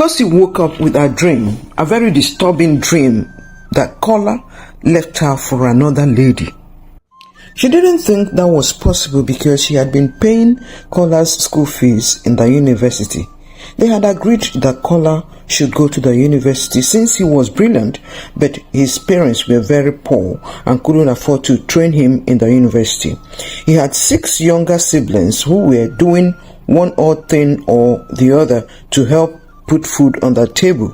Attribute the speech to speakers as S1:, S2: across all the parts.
S1: Kosi woke up with a dream, a very disturbing dream, that Kola left her for another lady. She didn't think that was possible because she had been paying Kola's school fees in the university. They had agreed that Kola should go to the university since he was brilliant, but his parents were very poor and couldn't afford to train him in the university. He had 6 younger siblings who were doing one odd thing or the other to help put food on the table.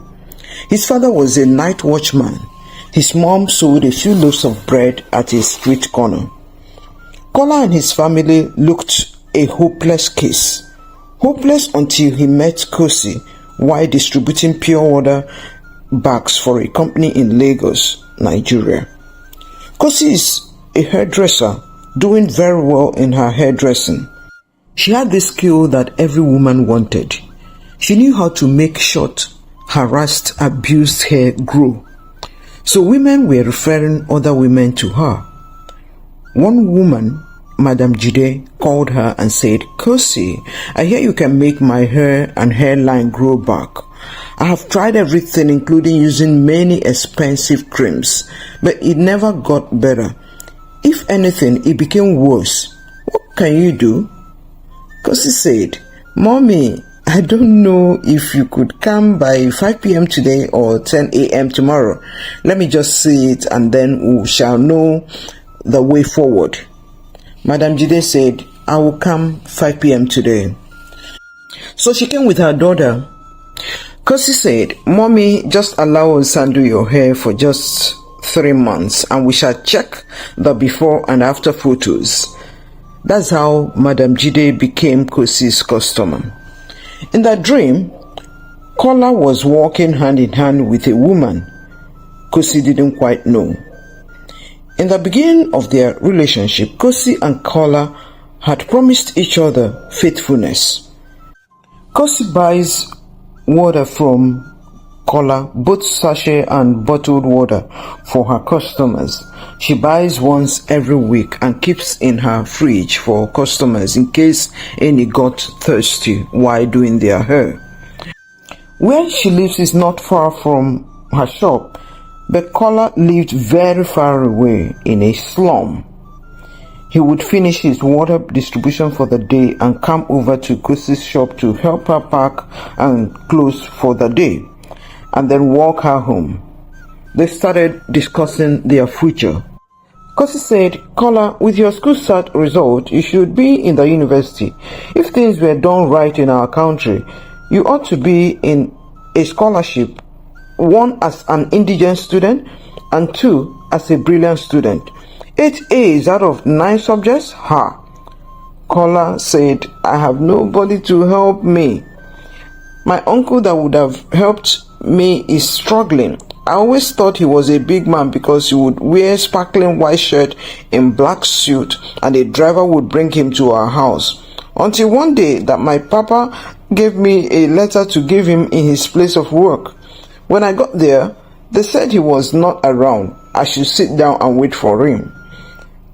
S1: His father was a night watchman. His mom sold a few loaves of bread at a street corner. Kola and his family looked a hopeless case. Hopeless until he met Kosi while distributing pure water bags for a company in Lagos, Nigeria. Kosi is a hairdresser doing very well in her hairdressing. She had this skill that every woman wanted. She knew how to make short, harassed, abused hair grow. So women were referring other women to her. One woman, Madam Jide, called her and said, "Kosi, I hear you can make my hair and hairline grow back. I have tried everything, including using many expensive creams, but it never got better. If anything, it became worse. What can you do?" Kosi said, "Mommy, I don't know if you could come by 5 p.m. today or 10 a.m. tomorrow. Let me just see it and then we shall know the way forward." Madam Jide said, "I will come 5 p.m. today." So she came with her daughter. Kosi said, "Mommy, just allow us and do your hair for just 3 months and we shall check the before and after photos." That's how Madam Jide became Kosi's customer. In that dream, Kola was walking hand in hand with a woman Kosi didn't quite know. In the beginning of their relationship, Kosi and Kola had promised each other faithfulness. Kosi buys water from Kola, both sachet and bottled water, for her customers. She buys once every week and keeps in her fridge for customers in case any got thirsty while doing their hair. Where she lives is not far from her shop, but Kola lived very far away in a slum. He would finish his water distribution for the day and come over to Kosi's shop to help her pack and close for the day, and then walk her home. They started discussing their future. Kosi said, "Kola, with your school cert result, you should be in the university. If things were done right in our country, you ought to be in a scholarship, 1 as an indigent student and 2 as a brilliant student. 8 A's out of 9 subjects? Ha!" Kola said, "I have nobody to help me. My uncle that would have helped me is struggling. I always thought he was a big man because he would wear sparkling white shirt in black suit and a driver would bring him to our house. Until one day that my papa gave me a letter to give him in his place of work. When I got there, they said he was not around. I should sit down and wait for him.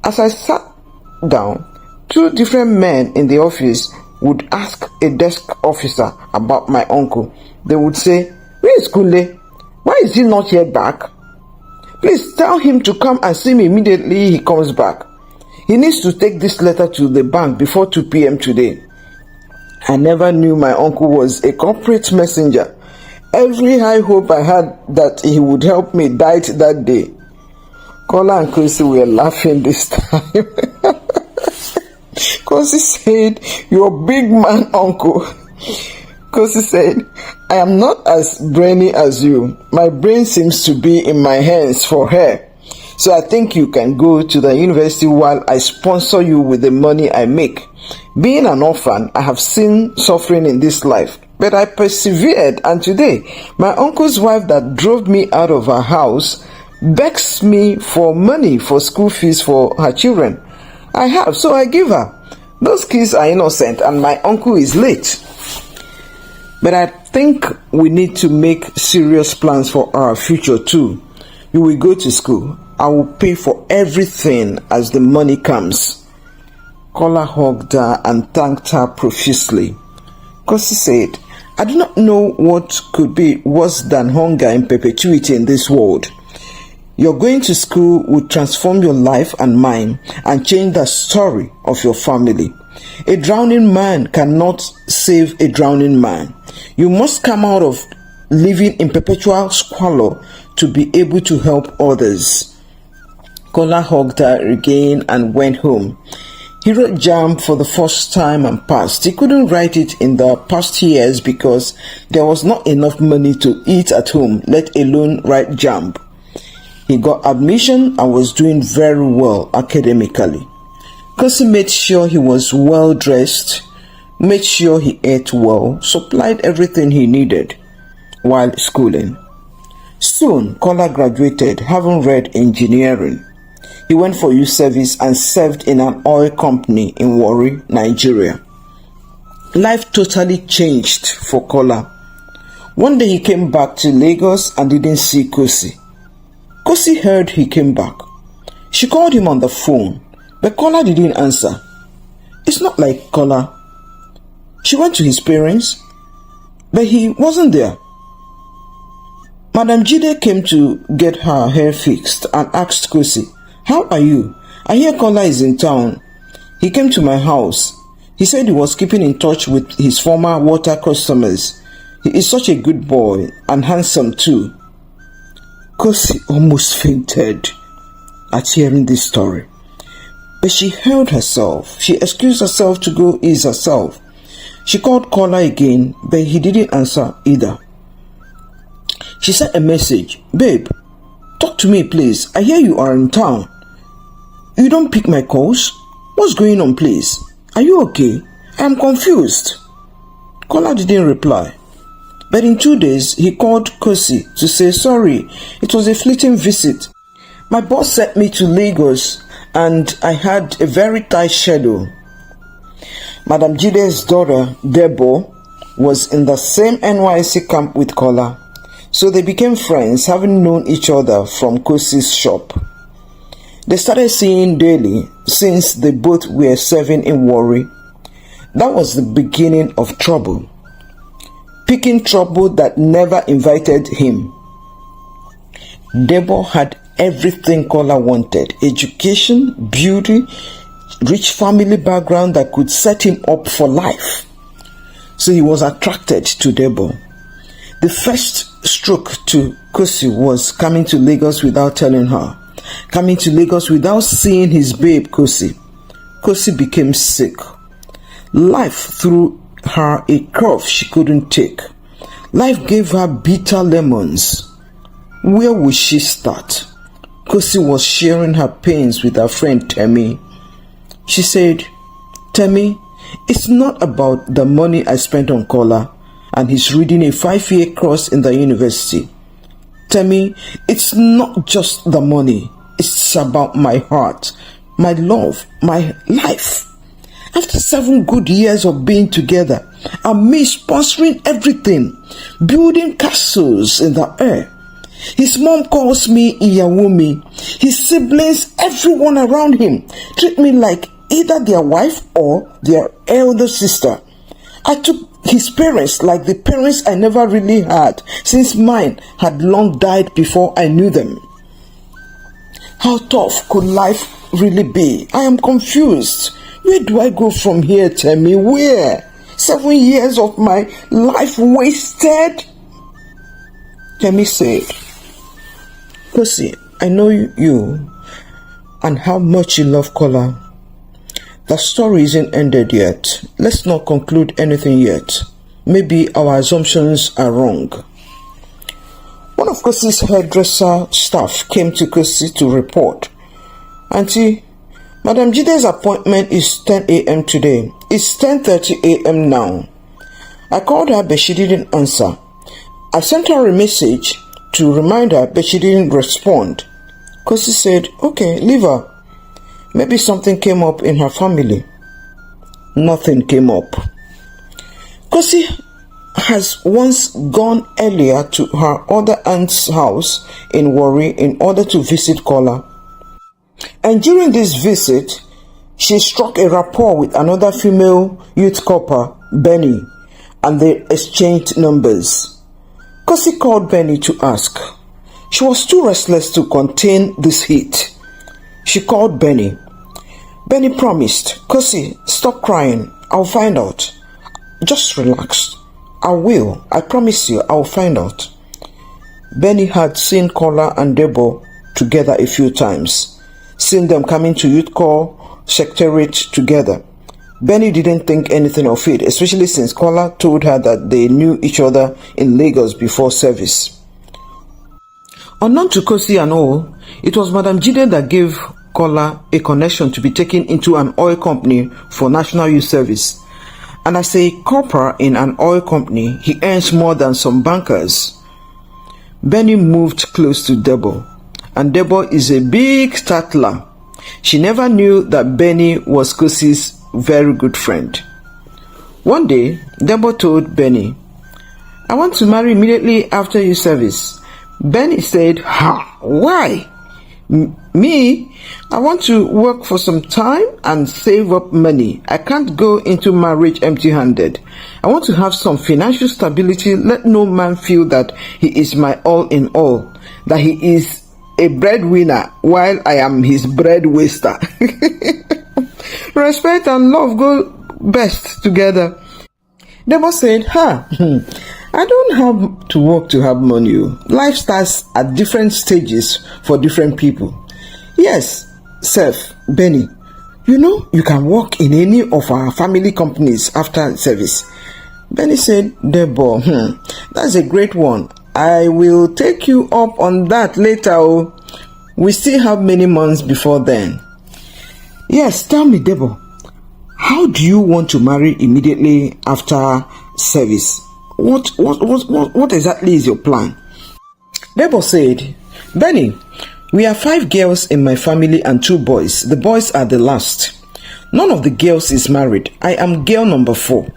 S1: As I sat down, 2 different men in the office would ask a desk officer about my uncle. They would say, 'Where is Kule? Why is he not yet back? Please tell him to come and see me immediately he comes back. He needs to take this letter to the bank before 2 p.m. today.' I never knew my uncle was a corporate messenger. Every high hope I had that he would help me died that day." Kola and Kosi were laughing this time. Kosi said, "Your big man uncle." Kosi said, "I am not as brainy as you. My brain seems to be in my hands for hair. So I think you can go to the university while I sponsor you with the money I make. Being an orphan, I have seen suffering in this life, but I persevered, and today, my uncle's wife that drove me out of her house begs me for money for school fees for her children. I have, so I give her. Those kids are innocent and my uncle is late. But I think we need to make serious plans for our future too. You will go to school. I will pay for everything as the money comes." Kola hugged her and thanked her profusely. Kosi said, I do not know what could be worse than hunger in perpetuity in this world. Your going to school will transform your life and mine and change the story of your family. A drowning man cannot save a drowning man. You must come out of living in perpetual squalor to be able to help others. Kola hugged her again and went home. He wrote JAMB for the first time and passed. He couldn't write it in the past years because there was not enough money to eat at home, let alone write JAMB. He got admission and was doing very well academically. Kosi made sure he was well dressed, made sure he ate well, supplied everything he needed while schooling. Soon, Kola graduated, having read engineering. He went for youth service and served in an oil company in Warri, Nigeria. Life totally changed for Kola. One day he came back to Lagos and didn't see Kosi. Kosi heard he came back. She called him on the phone, but Kola didn't answer. It's not like Kola. She went to his parents, but he wasn't there. Madam Jide came to get her hair fixed and asked Kosi, "How are you? I hear Kola is in town. He came to my house. He said he was keeping in touch with his former water customers. He is such a good boy and handsome too." Kosi almost fainted at hearing this story. But she held herself. She excused herself to go ease herself. She called Kola again, but he didn't answer either. She sent a message, "Babe, talk to me please. I hear you are in town. You don't pick my calls. What's going on please? Are you okay? I am confused." Kola didn't reply. But in 2 days, he called Kosi to say, "Sorry, it was a fleeting visit. My boss sent me to Lagos and I had a very tight schedule." Madam Jide's daughter, Debo, was in the same NYC camp with Kola, so they became friends, having known each other from Kosi's shop. They started seeing daily since they both were serving in Warri. That was the beginning of trouble. Picking trouble that never invited him. Debo had everything Kola wanted: education, beauty, rich family background that could set him up for life. So he was attracted to Debo. The first stroke to Kosi was coming to Lagos without telling her, coming to Lagos without seeing his babe Kosi. Kosi became sick. Life threw her a curve she couldn't take. Life gave her bitter lemons. Where would she start? Kosi was sharing her pains with her friend Temi. She said, "Temi, it's not about the money I spent on Kola and he's reading a 5-year course in the university. Temi, it's not just the money. It's about my heart, my love, my life. After 7 good years of being together, and me sponsoring everything, building castles in the air. His mom calls me Iyawumi. His siblings, everyone around him, treat me like either their wife or their elder sister. I took his parents like the parents I never really had, since mine had long died before I knew them. How tough could life really be? I am confused. Where do I go from here, tell me? Where? 7 years of my life wasted?" Temi said, "Kosi, I know you and how much you love Kola. The story isn't ended yet. Let's not conclude anything yet. Maybe our assumptions are wrong." One of Kosi's hairdresser staff came to Kosi to report, "Auntie, Madam Jide's appointment is 10 a.m. today. It's 10:30 a.m. now. I called her but she didn't answer. I sent her a message to remind her but she didn't respond." Kosi said, "Okay, leave her. Maybe something came up in her family." Nothing came up. Kosi has once gone earlier to her other aunt's house in Warri in order to visit Kola. And during this visit, she struck a rapport with another female youth corper, Benny, and they exchanged numbers. Kosi called Benny to ask. She was too restless to contain this heat. She called Benny. Benny promised. Kosi, stop crying. I'll find out. Just relax. I will. I promise you, I'll find out. Benny had seen Kola and Debo together a few times, seen them coming to youth call secretariat together. Benny didn't think anything of it, especially since Kola told her that they knew each other in Lagos before service. Unknown to Kosi and all, it was Madam Jide that gave Kola a connection to be taken into an oil company for national youth service. And as a corporal in an oil company, he earns more than some bankers. Benny moved close to Debo, and Debo is a big tattler. She never knew that Benny was Kosi's very good friend. One day, Debo told Benny, I want to marry immediately after your service. Benny said, ha, why? Me? I want to work for some time and save up money. I can't go into marriage empty-handed. I want to have some financial stability. Let no man feel that he is my all in all, that he is a breadwinner while I am his bread waster. Respect and love go best together. Debo said, I don't have to work to have money. Life starts at different stages for different people. Yes, Seth, Benny, you know you can work in any of our family companies after service. Benny said, Debo, that's a great one. I will take you up on that later. Oh. We still have many months before then. Yes, tell me, Debo, how do you want to marry immediately after service? What exactly is your plan? Debo said, Benny, we are 5 girls in my family and 2 boys. The boys are the last. None of the girls is married. I am girl number 4.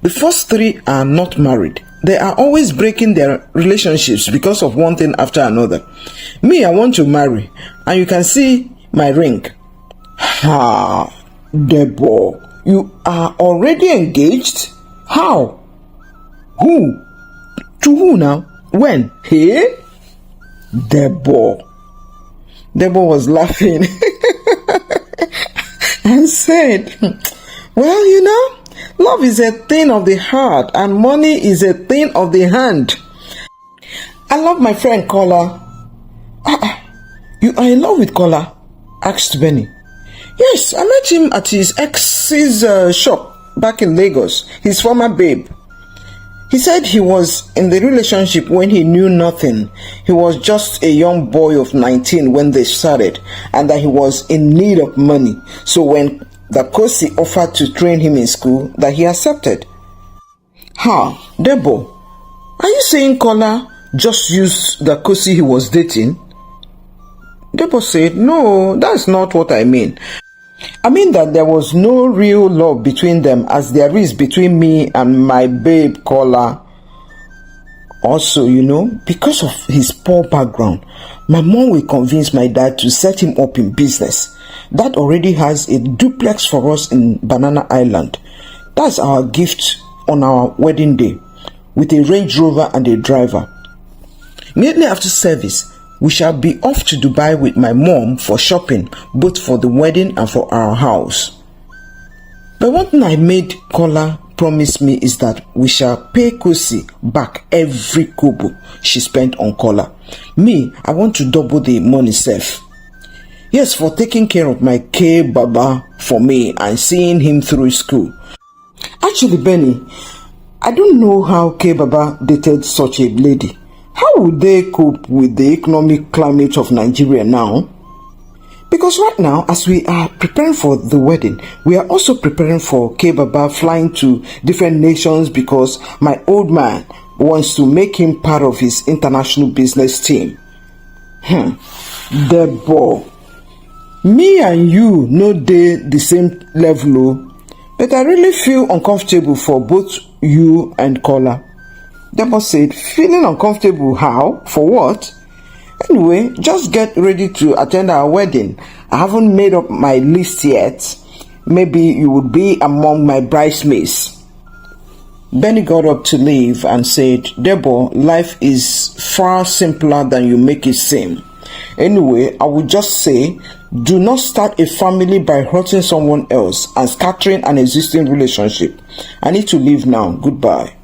S1: The first 3 are not married. They are always breaking their relationships because of one thing after another. Me, I want to marry, and you can see my ring. Ha, Debo, you are already engaged? How? Who? To who now? When? Hey? Debo. Debo was laughing and said, well, you know, love is a thing of the heart and money is a thing of the hand. I love my friend Kola. You are in love with Kola? Asked Benny. Yes, I met him at his ex's shop back in Lagos, his former babe. He said he was in the relationship when he knew nothing. He was just a young boy of 19 when they started, and that he was in need of money. So when the Kosi offered to train him in school, that he accepted. Debo, are you saying Kola just used the Kosi he was dating? Debo said, no, that's not what I mean. I mean that there was no real love between them as there is between me and my babe Kola. Also, you know, because of his poor background, my mom will convince my dad to set him up in business. Dad already has a duplex for us in Banana Island. That's our gift on our wedding day, with a Range Rover and a driver. Immediately after service, we shall be off to Dubai with my mom for shopping, both for the wedding and for our house. But one thing I made Kola promise me is that we shall pay Kosi back every kobo she spent on Kola. Me, I want to double the money self. Yes, for taking care of my K Baba for me and seeing him through school. Actually, Benny, I don't know how K Baba dated such a lady. How would they cope with the economic climate of Nigeria now? Because right now, as we are preparing for the wedding, we are also preparing for K Baba flying to different nations because my old man wants to make him part of his international business team. Debo, me and you no dey the same level, but I really feel uncomfortable for both you and Kola. Debo said, feeling uncomfortable how? For what? Anyway, just get ready to attend our wedding. I haven't made up my list yet. Maybe you would be among my bridesmaids. Benny got up to leave and said, Debo, life is far simpler than you make it seem. Anyway, I would just say, do not start a family by hurting someone else and scattering an existing relationship. I need to leave now. Goodbye.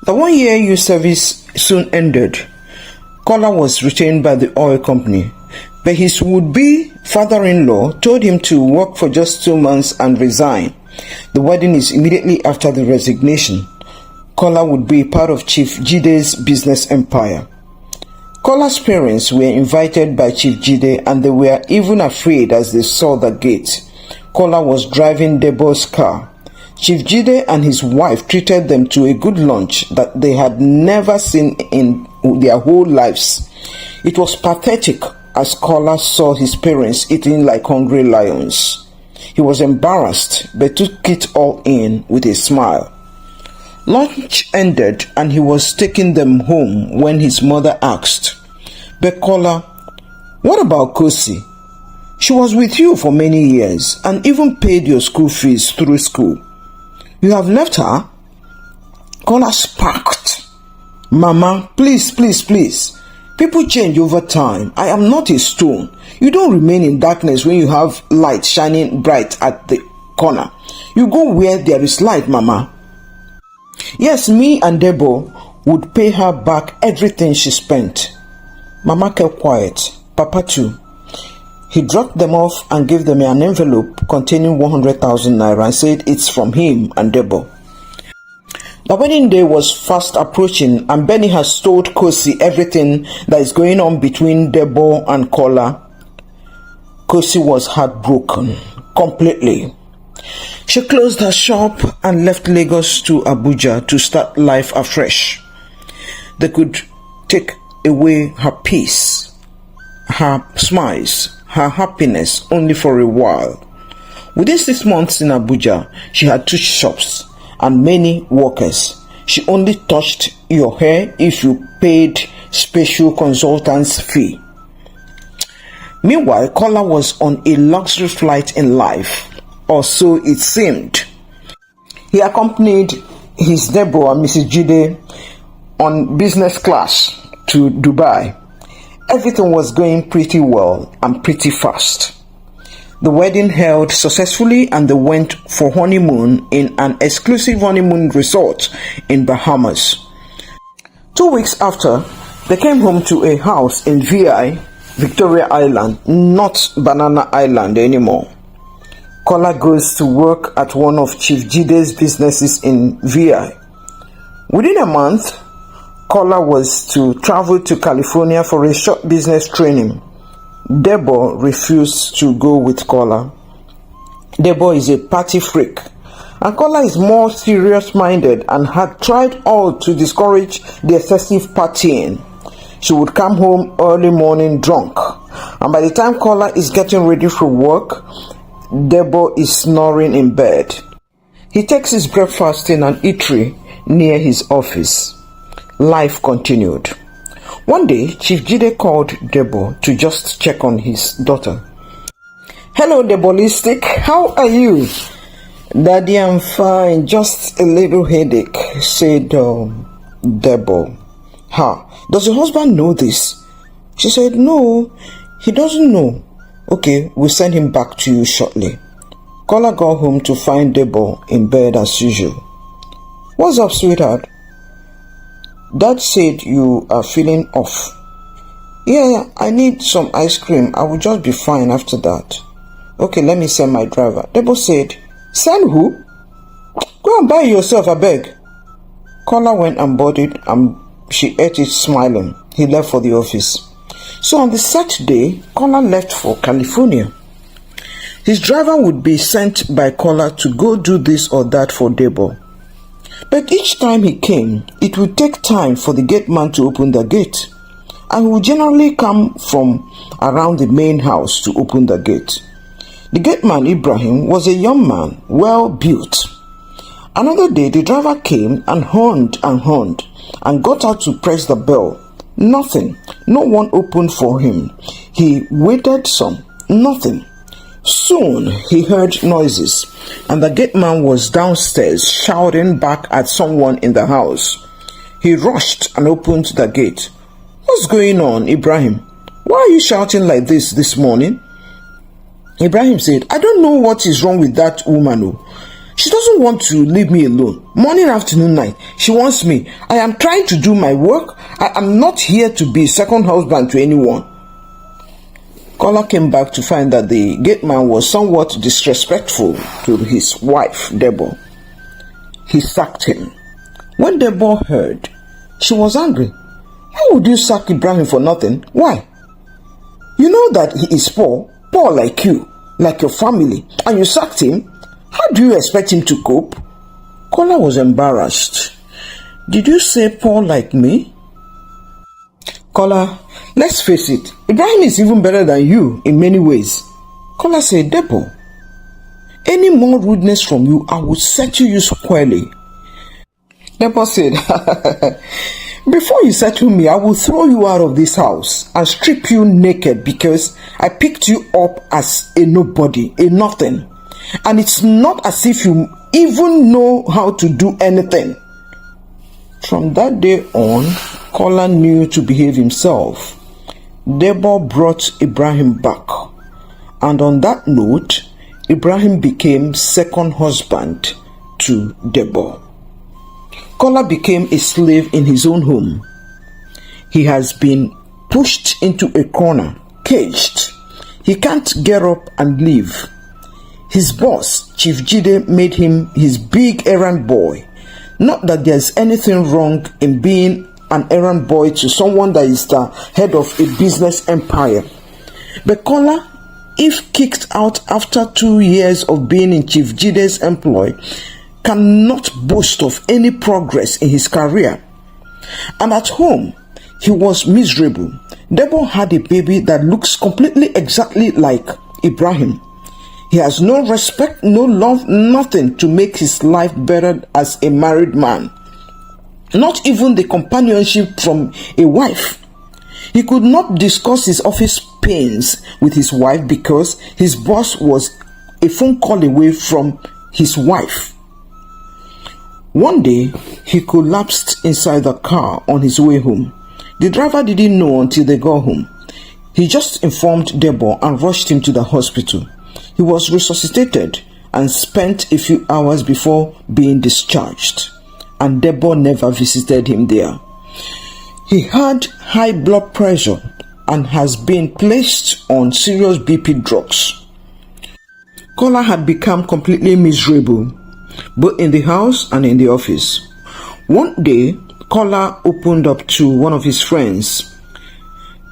S1: The 1 year youth service soon ended. Kola was retained by the oil company, but his would-be father-in-law told him to work for just 2 months and resign. The wedding is immediately after the resignation. Kola would be part of Chief Jide's business empire. Kola's parents were invited by Chief Jide and they were even afraid as they saw the gate. Kola was driving Debo's car. Chief Jide and his wife treated them to a good lunch that they had never seen in their whole lives. It was pathetic as Kola saw his parents eating like hungry lions. He was embarrassed but took it all in with a smile. Lunch ended and he was taking them home when his mother asked, But Kola, what about Kosi? She was with you for many years and even paid your school fees through school. You have left her? Kola sparked. Mama, please. People change over time. I am not a stone. You don't remain in darkness when you have light shining bright at the corner. You go where there is light, Mama. Yes, me and Debo would pay her back everything she spent. Mama kept quiet. Papa too. He dropped them off and gave them an envelope containing 100,000 naira and said it's from him and Debo. The wedding day was fast approaching and Benny has told Kosi everything that is going on between Debo and Kola. Kosi was heartbroken completely. She closed her shop and left Lagos to Abuja to start life afresh. They could take away her peace, her smiles, her happiness only for a while. Within 6 months in Abuja, she had 2 shops and many workers. She only touched your hair if you paid special consultant's fee. Meanwhile, Kola was on a luxury flight in life, or so it seemed. He accompanied his Debo and Mrs. Jide on business class to Dubai. Everything was going pretty well and pretty fast. The wedding held successfully and they went for honeymoon in an exclusive honeymoon resort in Bahamas. 2 weeks after, they came home to a house in VI, Victoria Island, not Banana Island anymore. Kola goes to work at one of Chief Jide's businesses in VI. Within a month, Kola was to travel to California for a short business training. Debo refused to go with Kola. Debo is a party freak, and Kola is more serious-minded and had tried all to discourage the excessive partying. She would come home early morning drunk, and by the time Kola is getting ready for work, Debo is snoring in bed. He takes his breakfast in an eatery near his office. Life continued. One day, Chief Jide called Debo to just check on his daughter. Hello, Debolistic. How are you? Daddy, I'm fine. Just a little headache, said Debo. Does your husband know this? She said, no, he doesn't know. Okay, we'll send him back to you shortly. Kola got home to find Debo in bed as usual. What's up, sweetheart? Dad said you are feeling off. Yeah, I need some ice cream. I will just be fine after that. Okay, let me send my driver. Debo said, send who? Go and buy it yourself, I beg. Kola went and bought it and she ate it smiling. He left for the office. So on the Saturday, Kola left for California. His driver would be sent by Kola to go do this or that for Debo. But each time he came, it would take time for the gate man to open the gate. And he would generally come from around the main house to open the gate. The gate man, Ibrahim, was a young man, well built. Another day, the driver came and horned and got out to press the bell. Nothing. No one opened for him. He waited some. Nothing. Soon he heard noises, and the gate man was downstairs shouting back at someone in the house. He rushed and opened the gate. "What's going on, Ibrahim? Why are you shouting like this morning?" Ibrahim said, "I don't know what is wrong with that woman. Oh. She doesn't want to leave me alone. Morning, afternoon, night. She wants me. I am trying to do my work. I am not here to be second husband to anyone." Kola came back to find that the gate man was somewhat disrespectful to his wife, Debo. He sacked him. When Debo heard, she was angry. "Why would you sack Ibrahim for nothing? Why? You know that he is poor like you, like your family, and you sacked him? How do you expect him to cope?" Kola was embarrassed. "Did you say poor like me?" "Kola, let's face it, Ibrahim is even better than you in many ways." Kola said, "Debo, any more rudeness from you, I will settle you squarely." Debo said, "Before you settle me, I will throw you out of this house and strip you naked because I picked you up as a nobody, a nothing. And it's not as if you even know how to do anything." From that day on, Kola knew to behave himself. Debo brought Ibrahim back. And on that note, Ibrahim became second husband to Debo. Kola became a slave in his own home. He has been pushed into a corner, caged. He can't get up and leave. His boss, Chief Jide, made him his big errand boy. Not that there's anything wrong in being an errand boy to someone that is the head of a business empire. But Kola, if kicked out after 2 years of being in Chief Jide's employ, cannot boast of any progress in his career. And at home, he was miserable. Debo had a baby that looks completely exactly like Ibrahim. He has no respect, no love, nothing to make his life better as a married man. Not even the companionship from a wife. He could not discuss his office pains with his wife because his boss was a phone call away from his wife. One day, he collapsed inside the car on his way home. The driver didn't know until they got home. He just informed Debo and rushed him to the hospital. He was resuscitated and spent a few hours before being discharged, and Debo never visited him there. He had high blood pressure and has been placed on serious BP drugs. Kola had become completely miserable, both in the house and in the office. One day, Kola opened up to one of his friends.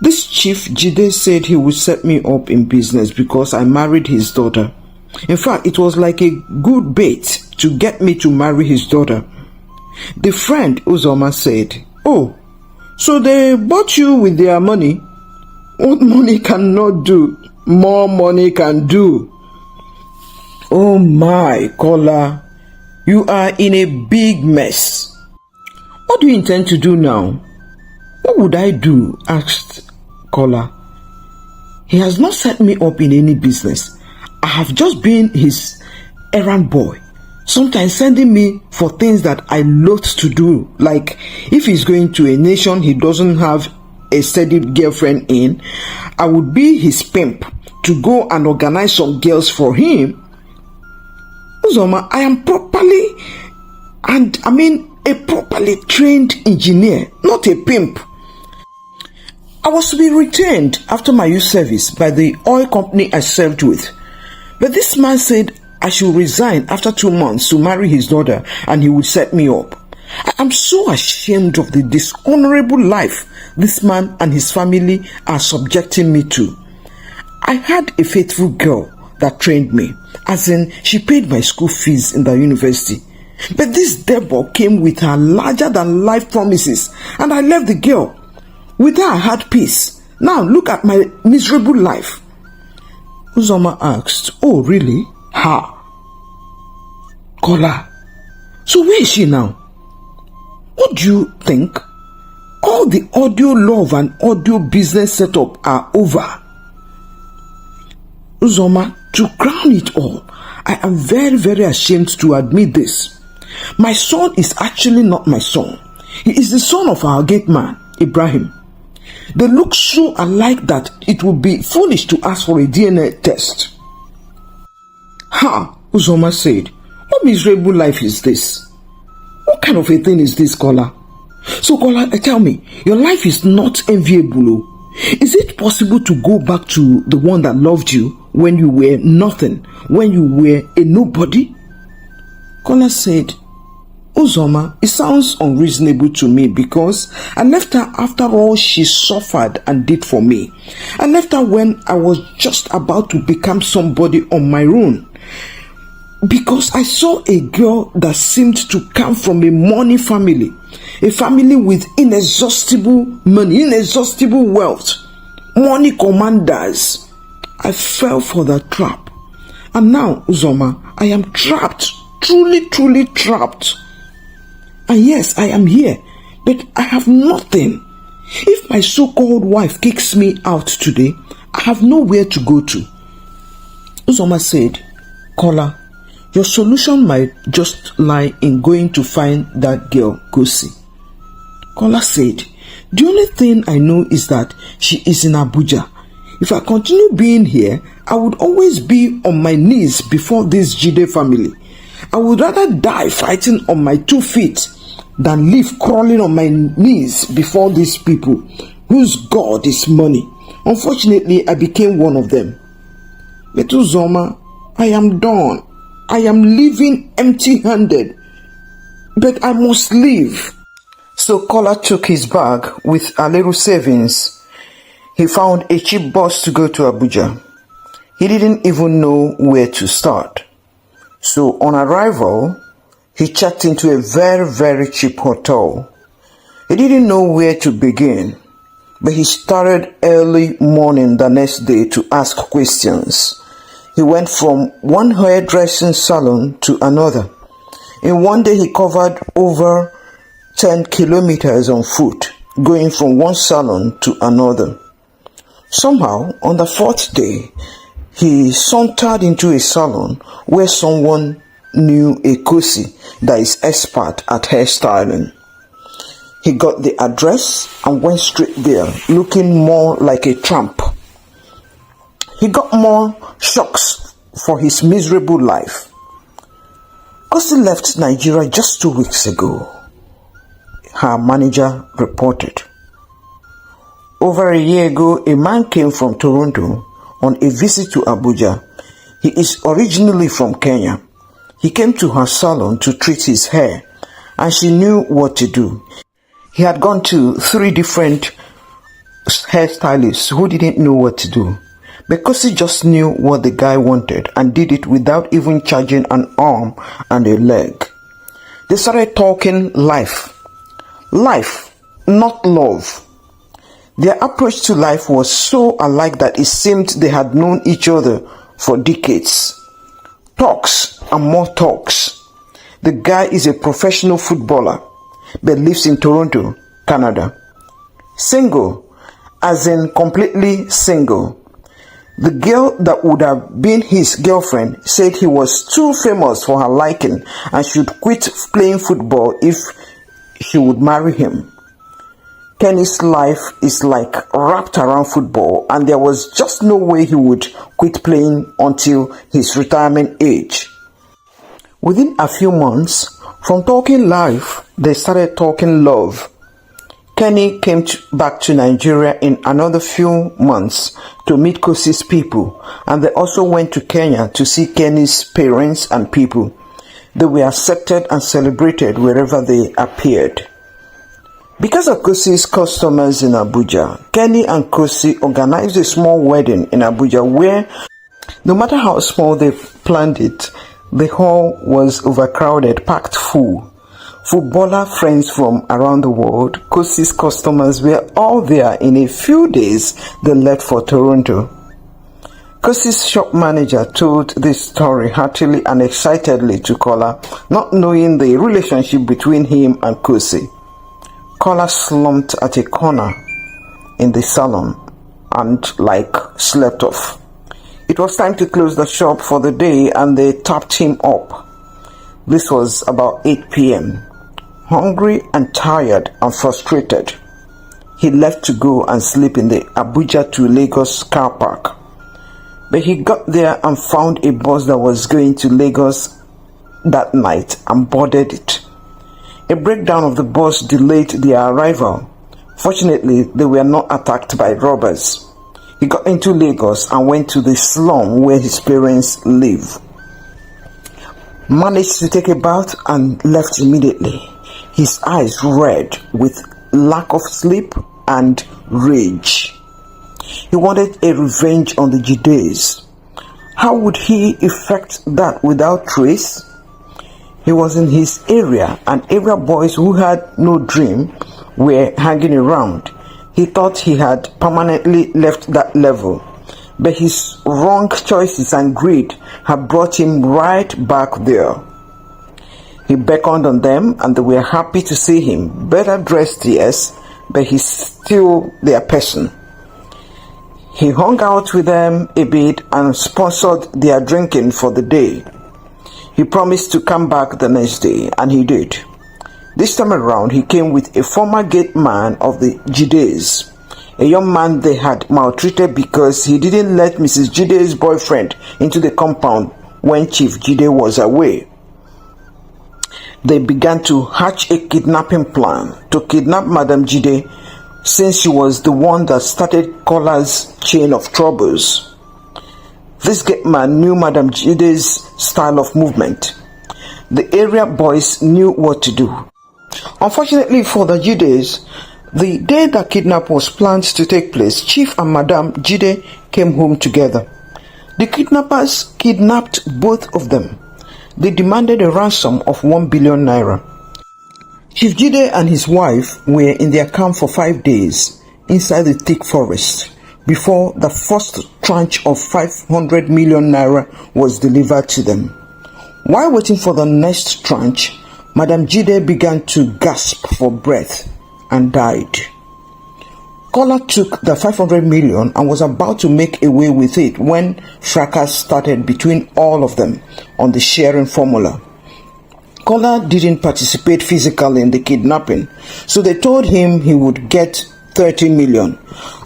S1: "This Chief Jide said he would set me up in business because I married his daughter. In fact, it was like a good bait to get me to marry his daughter." The friend Uzoma said, "Oh, so they bought you with their money? What money cannot do, more money can do." "Oh my, Kola, you are in a big mess. What do you intend to do now?" "What would I do?" asked Kola. "He has not set me up in any business. I have just been his errand boy, sometimes sending me for things that I loathe to do, like if he's going to a nation he doesn't have a steady girlfriend in, I would be his pimp to go and organize some girls for him." "Uzoma, I am a properly trained engineer, not a pimp. I was to be retained after my youth service by the oil company I served with. But this man said I should resign after 2 months to marry his daughter and he would set me up. I am so ashamed of the dishonorable life this man and his family are subjecting me to. I had a faithful girl that trained me, as in she paid my school fees in the university. But this Debo came with her larger than life promises and I left the girl. With her I had peace. Now look at my miserable life." Uzoma asked, "Oh really? How?" "Kola, so where is she now? What do you think? All the audio love and audio business setup are over." Uzoma To crown it all, I am very, very ashamed to admit this. My son is actually not my son. He is the son of our gate man, Ibrahim. They look so alike that it would be foolish to ask for a DNA test. Ha, Uzoma said. What miserable life is this? What kind of a thing is this, Kola? So, Kola, tell me, your life is not enviable. Is it possible to go back to the one that loved you when you were nothing, when you were a nobody? Kola said, Uzoma, it sounds unreasonable to me because I left her after all she suffered and did for me. I left her when I was just about to become somebody on my own. Because I saw a girl that seemed to come from a money family, a family with inexhaustible money, inexhaustible wealth, money commanders. I fell for the trap. And now, Uzoma, I am trapped, truly, truly trapped. And yes, I am here, but I have nothing. If my so-called wife kicks me out today, I have nowhere to go to. Uzoma said, Kola, your solution might just lie in going to find that girl, Kosi. Kola said, the only thing I know is that she is in Abuja. If I continue being here, I would always be on my knees before this Jide family. I would rather die fighting on my 2 feet than live crawling on my knees before these people whose God is money. Unfortunately, I became one of them. But Uzoma, I am done. I am leaving empty-handed, but I must leave. So Kola took his bag with a little savings. He found a cheap bus to go to Abuja. He didn't even know where to start. So on arrival, he checked into a very, very cheap hotel. He didn't know where to begin, but he started early morning the next day to ask questions. He went from one hairdressing salon to another. In one day, he covered over 10 kilometers on foot, going from one salon to another. Somehow, on the 4th day, he sauntered into a salon where someone knew a Kosi that is expert at hairstyling. He got the address and went straight there, looking more like a tramp. He got more shocks for his miserable life. Kosi left Nigeria just 2 weeks ago, her manager reported. Over a year ago, a man came from Toronto on a visit to Abuja. He is originally from Kenya. He came to her salon to treat his hair, and she knew what to do. He had gone to 3 different hairstylists who didn't know what to do. But Kosi just knew what the guy wanted and did it without even charging an arm and a leg. They started talking life. Life, not love. Their approach to life was so alike that it seemed they had known each other for decades. Talks and more talks. The guy is a professional footballer but lives in Toronto, Canada. Single, as in completely single. The girl that would have been his girlfriend said he was too famous for her liking and should quit playing football if she would marry him. Kenny's life is like wrapped around football, and there was just no way he would quit playing until his retirement age. Within a few months, from talking life, they started talking love. Kenny came back to Nigeria in another few months to meet Kosi's people, and they also went to Kenya to see Kenny's parents and people. They were accepted and celebrated wherever they appeared. Because of Kosi's customers in Abuja, Kenny and Kosi organized a small wedding in Abuja where, no matter how small they planned it, the hall was overcrowded, packed full. Footballer friends from around the world, Kosi's customers were all there. In a few days, they left for Toronto. Kosi's shop manager told this story heartily and excitedly to Kola, not knowing the relationship between him and Kosi. Kola slumped at a corner in the salon and slept off. It It was time to close the shop for the day and they tapped him up. This was about 8 p.m. Hungry and tired and frustrated, he left to go and sleep in the Abuja to Lagos car park. But he got there and found a bus that was going to Lagos that night and boarded it. A breakdown of the bus delayed their arrival. Fortunately, they were not attacked by robbers. He got into Lagos and went to the slum where his parents live. Managed to take a bath and left immediately. His eyes red with lack of sleep and rage. He wanted a revenge on the Jides. How would he effect that without trace? He was in his area and area boys who had no dream were hanging around. He thought he had permanently left that level, but his wrong choices and greed had brought him right back there. He beckoned on them and they were happy to see him, better dressed yes, but he's still their person. He hung out with them a bit and sponsored their drinking for the day. He promised to come back the next day, and he did. This time around, he came with a former gate man of the Jides, a young man they had maltreated because he didn't let Mrs. Jide's boyfriend into the compound when Chief Jide was away. They began to hatch a kidnapping plan to kidnap Madam Jide, since she was the one that started Kola's chain of troubles. This gate man knew Madam Jide's style of movement. The area boys knew what to do. Unfortunately for the Jides, the day the kidnap was planned to take place, Chief and Madam Jide came home together. The kidnappers kidnapped both of them. They demanded a ransom of 1 billion naira. Chief Jide and his wife were in their camp for 5 days inside the thick forest before the first tranche of 500 million naira was delivered to them. While waiting for the next tranche, Madam Jide began to gasp for breath and died. Kola took the 500 million and was about to make away with it when fracas started between all of them on the sharing formula. Kola didn't participate physically in the kidnapping, so they told him he would get 30 million.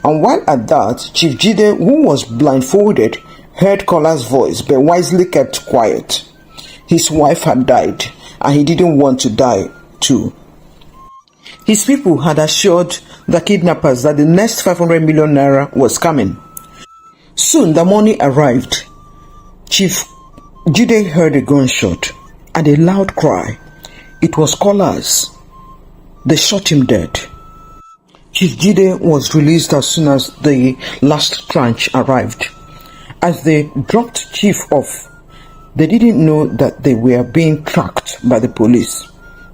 S1: And while at that, Chief Jide, who was blindfolded, heard Kola's voice but wisely kept quiet. His wife had died and he didn't want to die too. His people had assured the kidnappers that the next 500 million naira was coming. Soon the money arrived. Chief Jide heard a gunshot and a loud cry. It was Kola's. They shot him dead. Chief Jide was released as soon as the last tranche arrived. As they dropped Chief off, they didn't know that they were being tracked by the police.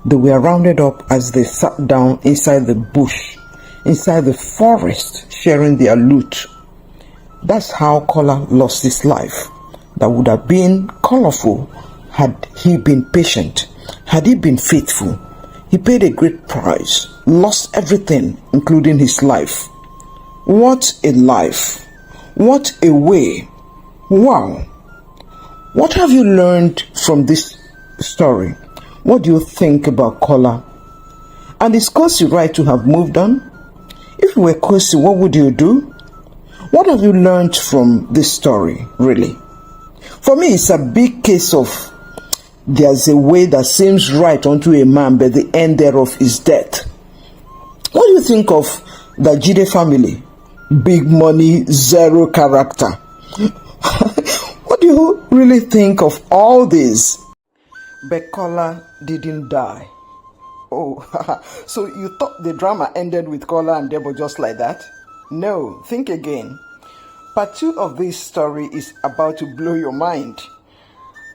S1: They were rounded up as they sat down inside the bush, inside the forest, sharing their loot. That's how Kola lost his life. That would have been colorful had he been patient, had he been faithful. He paid a great price, lost everything, including his life. What a life! What a way! Wow! What have you learned from this story? What do you think about Kola? And is Kosi right to have moved on? If you were Kosi, what would you do? What have you learned from this story, really? For me, it's a big case of there's a way that seems right unto a man, but the end thereof is death. What do you think of the Jide family? Big money, zero character. What do you really think of all this? But Kola didn't die. Oh, so you thought the drama ended with Kola and Debo just like that? No, think again. Part 2 of this story is about to blow your mind.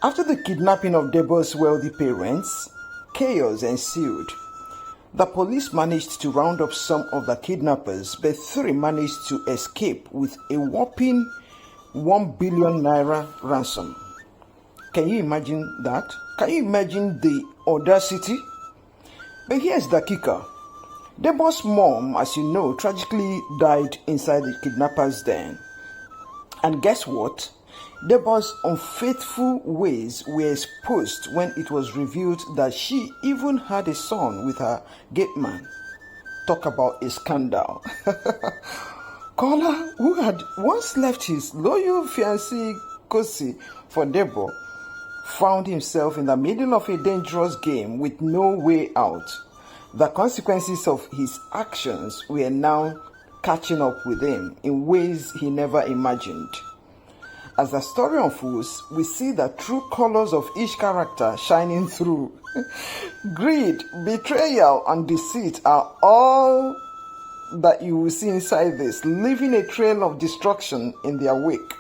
S1: After the kidnapping of Debo's wealthy parents, chaos ensued. The police managed to round up some of the kidnappers, but 3 managed to escape with a whopping 1 billion naira ransom. Can you imagine that? Can you imagine the audacity? But here's the kicker. Debo's mom, as you know, tragically died inside the kidnappers' den. And guess what? Debo's unfaithful ways were exposed when it was revealed that she even had a son with her gate man. Talk about a scandal. Kola, who had once left his loyal fiancée Kosi for Debo, found himself in the middle of a dangerous game with no way out. The consequences of his actions were now catching up with him in ways he never imagined. As the story unfolds, we see the true colors of each character shining through. Greed, betrayal, and deceit are all that you will see inside this, leaving a trail of destruction in their wake.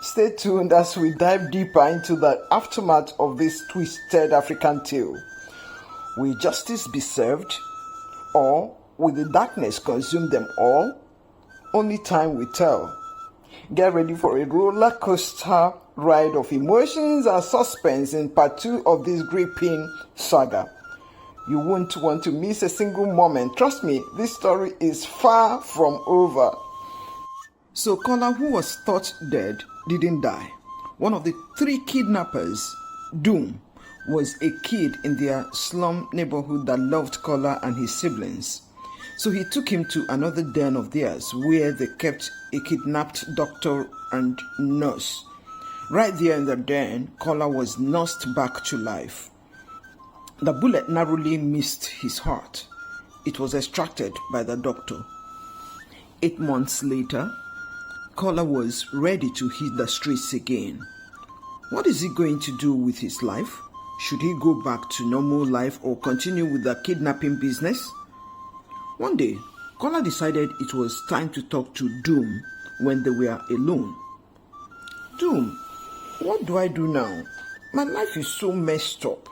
S1: Stay tuned as we dive deeper into the aftermath of this twisted African tale. Will justice be served, or will the darkness consume them all? Only time will tell. Get ready for a roller coaster ride of emotions and suspense in part 2 of this gripping saga. You won't want to miss a single moment. Trust me, this story is far from over. So Kola, who was thought dead, didn't die. One of the 3 kidnappers, Doom, was a kid in their slum neighborhood that loved Kola and his siblings. So he took him to another den of theirs where they kept a kidnapped doctor and nurse. Right there in the den, Kola was nursed back to life. The bullet narrowly missed his heart. It was extracted by the doctor. 8 months later, Kola was ready to hit the streets again. What is he going to do with his life? Should he go back to normal life or continue with the kidnapping business? One day, Kola decided it was time to talk to Doom when they were alone. Doom, what do I do now? My life is so messed up.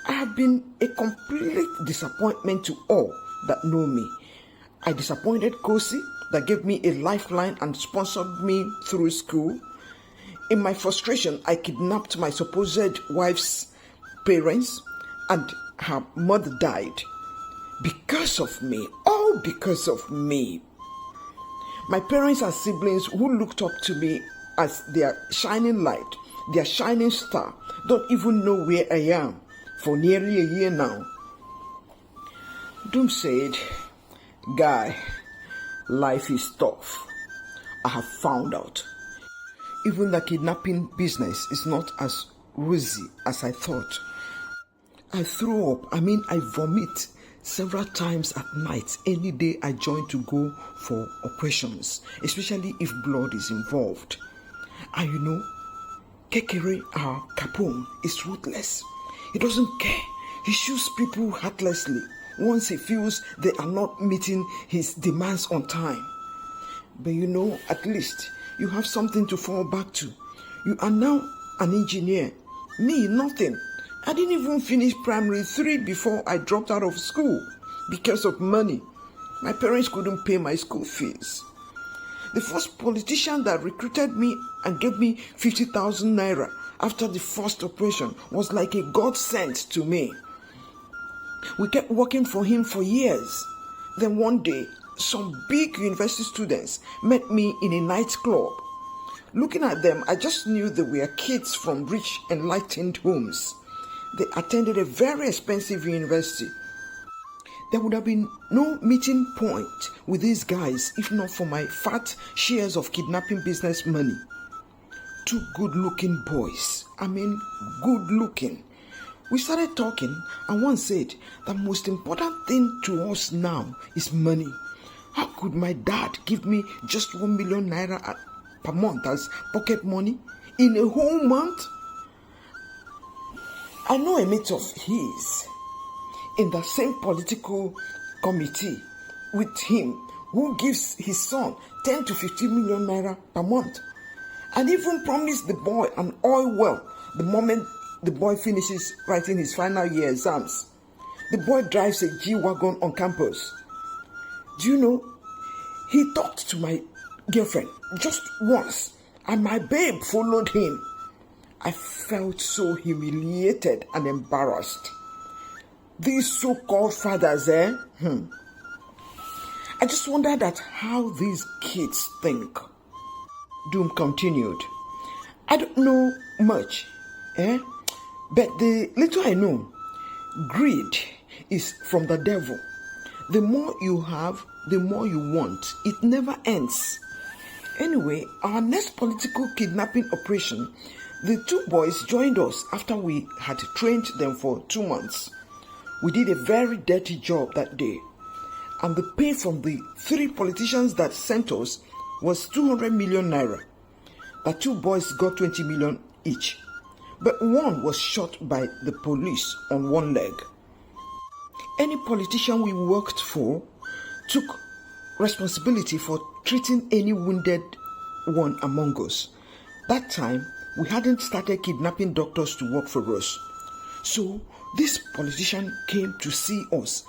S1: I have been a complete disappointment to all that know me. I disappointed Kosi that gave me a lifeline and sponsored me through school. In my frustration, I kidnapped my supposed wife's parents and her mother died. Because of me, all because of me. My parents and siblings who looked up to me as their shining light, their shining star, don't even know where I am for nearly a year now. Doom said, "Guy, life is tough. I have found out. Even the kidnapping business is not as rosy as I thought. I throw up, I vomit several times at night any day I join to go for operations, especially if blood is involved. And Kekere, our Capone, is ruthless. He doesn't care. He shoots people heartlessly once he feels they are not meeting his demands on time. But at least you have something to fall back to. You are now an engineer. Me, nothing. I didn't even finish primary 3 before I dropped out of school because of money. My parents couldn't pay my school fees. The first politician that recruited me and gave me 50,000 naira after the first operation was like a godsend to me. We kept working for him for years. Then one day, some big university students met me in a nightclub. Looking at them, I just knew they were kids from rich, enlightened homes. They attended a very expensive university. There would have been no meeting point with these guys if not for my fat shares of kidnapping business money. 2 good-looking boys. Good-looking. We started talking and one said, the most important thing to us now is money. How could my dad give me just 1 million naira per month as pocket money in a whole month? I know a mate of his in the same political committee with him who gives his son 10 to 15 million naira per month and even promised the boy an oil well the moment the boy finishes writing his final year exams. The boy drives a G-Wagon on campus. Do you know, he talked to my girlfriend just once and my babe followed him. I felt so humiliated and embarrassed. These so-called fathers, I just wondered at how these kids think. Doom continued. I don't know much, but the little I know, greed is from the devil. The more you have, the more you want. It never ends. Anyway, our next political kidnapping operation, the two boys joined us after we had trained them for 2 months. We did a very dirty job that day, and the pay from the 3 politicians that sent us was 200 million naira. The 2 boys got 20 million each, but one was shot by the police on one leg. Any politician we worked for took responsibility for treating any wounded one among us. That time, we hadn't started kidnapping doctors to work for us. So, this politician came to see us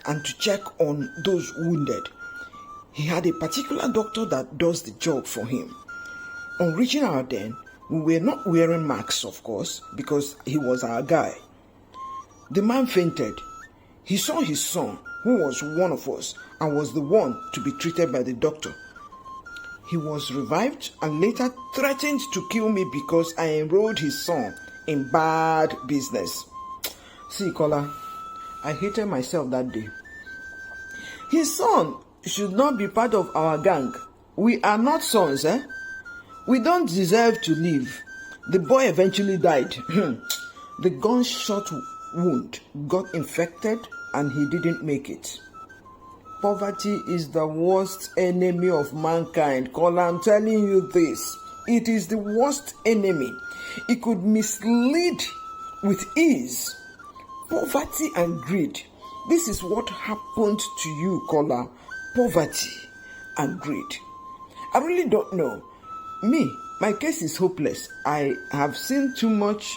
S1: and to check on those wounded. He had a particular doctor that does the job for him. On reaching our den, we were not wearing masks, of course, because he was our guy. The man fainted. He saw his son, who was one of us, and was the one to be treated by the doctor. He was revived and later threatened to kill me because I enrolled his son in bad business. See, Kola, I hated myself that day. His son should not be part of our gang. We are not sons, We don't deserve to live. The boy eventually died. The gunshot wound got infected and he didn't make it. Poverty is the worst enemy of mankind. Kola, I'm telling you this. It is the worst enemy. It could mislead with ease. Poverty and greed. This is what happened to you, Kola. Poverty and greed. I really don't know. Me, my case is hopeless. I have seen too much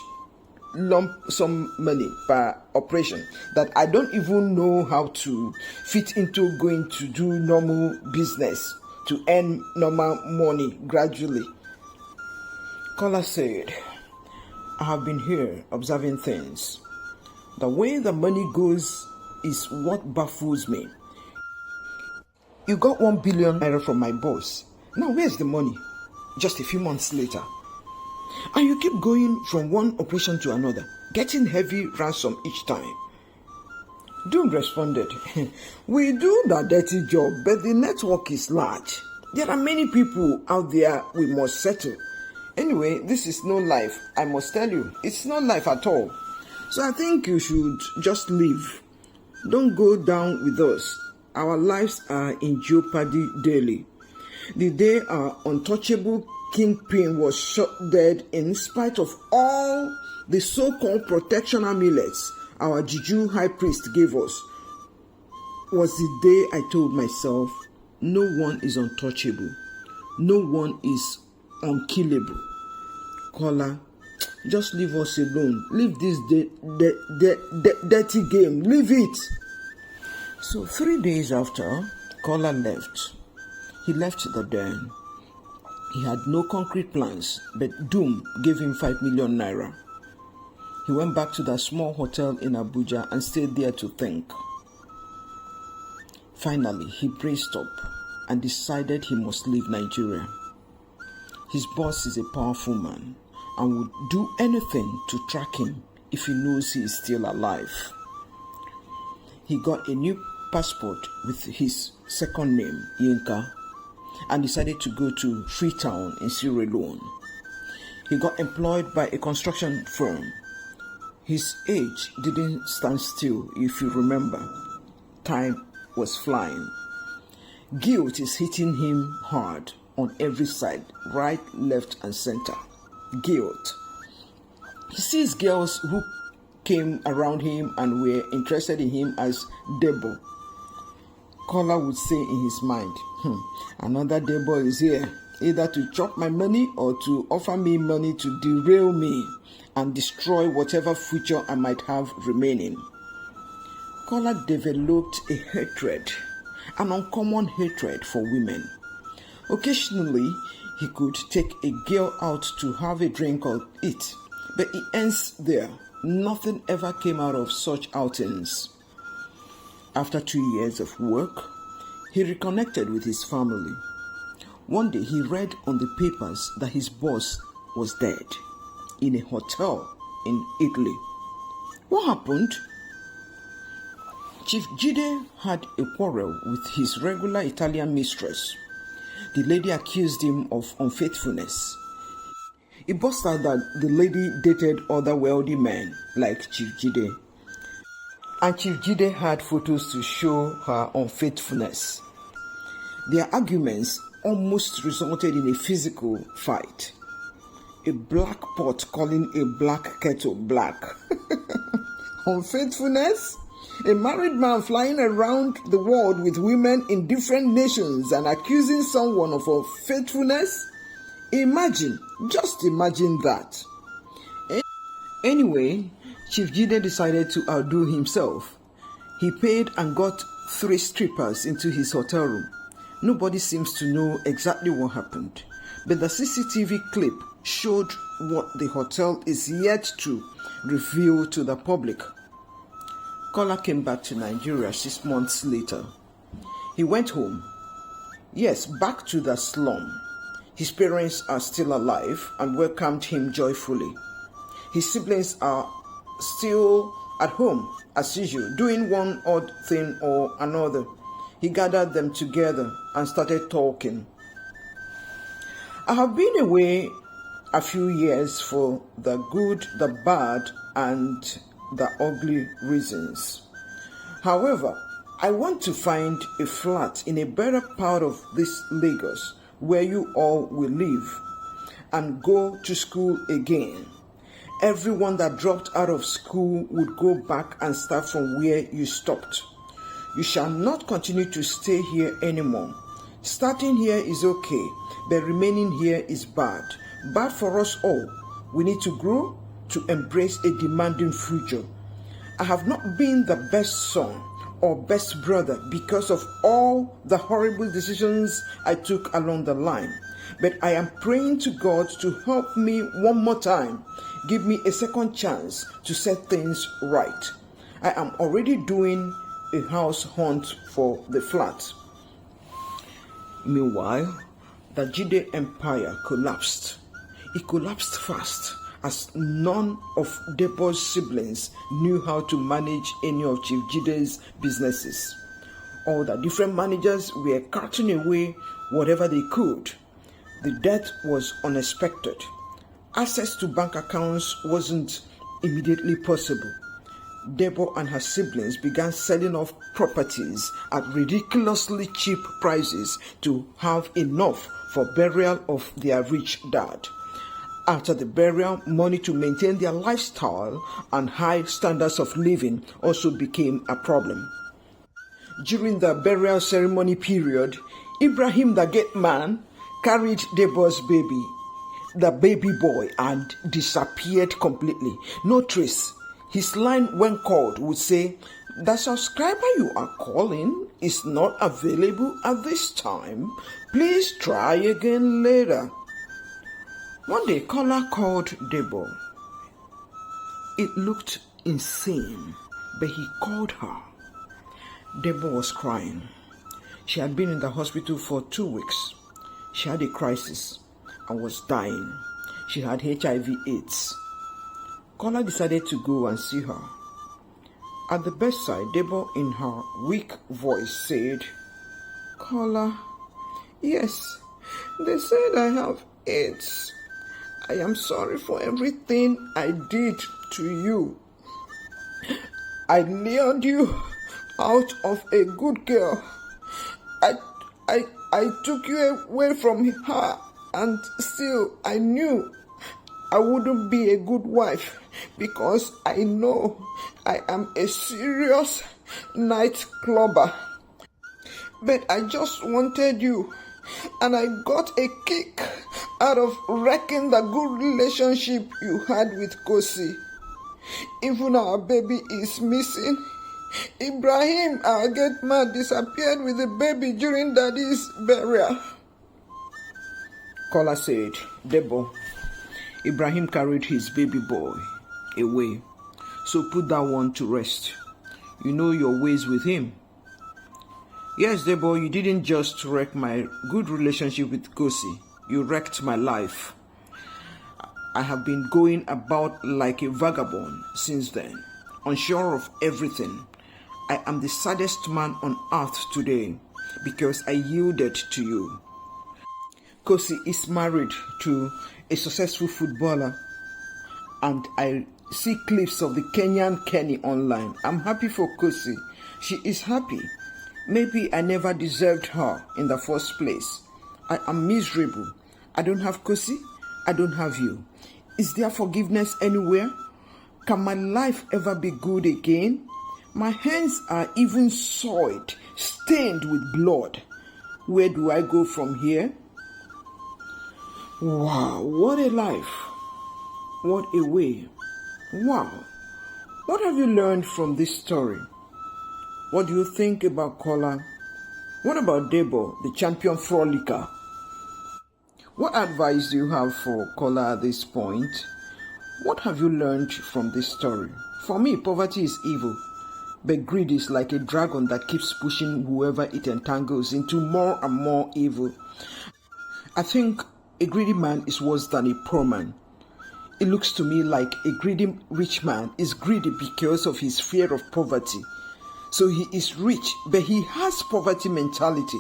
S1: lump sum money per operation that I don't even know how to fit into going to do normal business to earn normal money gradually. Kola said, I have been here observing things. The way the money goes is what baffles me. You got 1 billion naira from my boss. Now where's the money? Just a few months later. And you keep going from one operation to another, getting heavy ransom each time. Doom responded, we do the dirty job, but the network is large. There are many people out there we must settle. Anyway, this is no life. I must tell you, it's not life at all. So I think you should just leave. Don't go down with us. Our lives are in jeopardy daily. The day our untouchable kingpin was shot dead in spite of all the so-called protection amulets our Juju high priest gave us was the day I told myself, no one is untouchable. No one is unkillable. Kola, just leave us alone. Leave this dirty game. Leave it. So 3 days after, Kola left. He left the den. He had no concrete plans, but Doom gave him 5 million naira. He went back to that small hotel in Abuja and stayed there to think. Finally, he braced up and decided he must leave Nigeria. His boss is a powerful man and would do anything to track him if he knows he is still alive. He got a new passport with his second name, Yinka, and decided to go to Freetown in Sierra Leone. He got employed by a construction firm. His age didn't stand still, if you remember. Time was flying. Guilt is hitting him hard on every side, right, left, and center. Guilt. He sees girls who came around him and were interested in him as Debo. Kola would say in his mind, another Debo is here, either to chop my money or to offer me money to derail me and destroy whatever future I might have remaining. Kola developed a hatred, an uncommon hatred for women. Occasionally, he could take a girl out to have a drink or eat, but it ends there. Nothing ever came out of such outings. After 2 years of work, he reconnected with his family. One day he read on the papers that his boss was dead in a hotel in Italy. What happened? Chief Jide had a quarrel with his regular Italian mistress. The lady accused him of unfaithfulness. It burst out that the lady dated other wealthy men like Chief Jide, and Chief Jide had photos to show her unfaithfulness. Their arguments almost resulted in a physical fight. A black pot calling a black kettle black. Unfaithfulness? A married man flying around the world with women in different nations and accusing someone of unfaithfulness? Just imagine that. Anyway, Chief Jide decided to outdo himself. He paid and got 3 strippers into his hotel room. Nobody seems to know exactly what happened, but the CCTV clip showed what the hotel is yet to reveal to the public. Kola came back to Nigeria 6 months later. He went home. Yes, back to the slum. His parents are still alive and welcomed him joyfully. His siblings are still at home as usual, doing one odd thing or another. He gathered them together and started talking. I have been away a few years for the good, the bad, and the ugly reasons. However, I want to find a flat in a better part of this Lagos where you all will live and go to school again. Everyone that dropped out of school would go back and start from where you stopped. You shall not continue to stay here anymore. Starting here is okay, but remaining here is bad. Bad for us all. We need to grow to embrace a demanding future. I have not been the best son or best brother because of all the horrible decisions I took along the line. But I am praying to God to help me one more time. Give me a second chance to set things right. I am already doing a house hunt for the flat. Meanwhile, the Jide empire collapsed. It collapsed fast, as none of Debo's siblings knew how to manage any of Chief Jide's businesses. All the different managers were carting away whatever they could. The death was unexpected. Access to bank accounts wasn't immediately possible. Debo and her siblings began selling off properties at ridiculously cheap prices to have enough for burial of their rich dad. After the burial, money to maintain their lifestyle and high standards of living also became a problem. During the burial ceremony period, Ibrahim, the gate man, carried Debo's baby, the baby boy, and disappeared completely. No trace. His line when called would say, "The subscriber you are calling is not available at this time. Please try again later." One day, Kola called Debo. It looked insane, but he called her. Debo was crying. She had been in the hospital for 2 weeks. She had a crisis and was dying. She had HIV/AIDS. Kola decided to go and see her. At the bedside, Debo, in her weak voice, said, "Kola, yes, they said I have AIDS. I am sorry for everything I did to you. I lured you out of a good girl. I took you away from her, and still I knew I wouldn't be a good wife because I know I am a serious night clubber. But I just wanted you, and I got a kick out of wrecking the good relationship you had with Kosi. Even our baby is missing. Ibrahim, our gate man, disappeared with the baby during Daddy's burial." Kola said, "Debo, Ibrahim carried his baby boy away, so put that one to rest. You know your ways with him." "Yes, Debo, you didn't just wreck my good relationship with Kosi. You wrecked my life. I have been going about like a vagabond since then, unsure of everything. I am the saddest man on earth today because I yielded to you. Kosi is married to a successful footballer, and I see clips of the Kenyan Kenny online. I'm happy for Kosi. She is happy. Maybe I never deserved her in the first place. I am miserable. I don't have Kosi. I don't have you. Is there forgiveness anywhere? Can my life ever be good again? My hands are even soiled, stained with blood. Where do I go from here? Wow, what a life. What a way. Wow. What have you learned from this story? What do you think about Kola? What about Debo, the champion frolicker? What advice do you have for Kola at this point? What have you learned from this story? For me, poverty is evil, but greed is like a dragon that keeps pushing whoever it entangles into more and more evil. I think a greedy man is worse than a poor man. It looks to me like a greedy rich man is greedy because of his fear of poverty. So he is rich, but he has poverty mentality.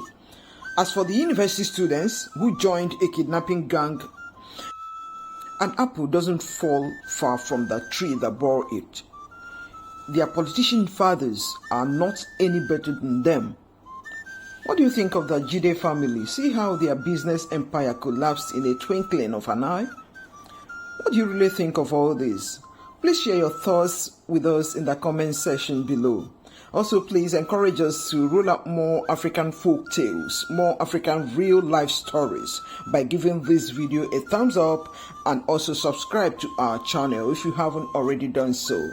S1: As for the university students who joined a kidnapping gang, an apple doesn't fall far from the tree that bore it. Their politician fathers are not any better than them. What do you think of the Jide family? See how their business empire collapsed in a twinkling of an eye? What do you really think of all this? Please share your thoughts with us in the comment section below. Also, please encourage us to roll out more African folk tales, more African real life stories by giving this video a thumbs up and also subscribe to our channel if you haven't already done so.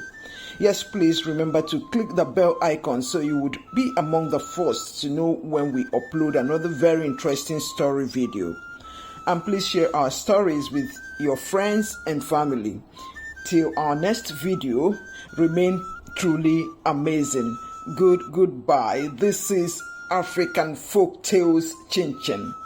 S1: Yes, please remember to click the bell icon so you would be among the first to know when we upload another very interesting story video. And please share our stories with your friends and family. Till our next video, remain truly amazing. Goodbye. This is African Folktales ChinChin.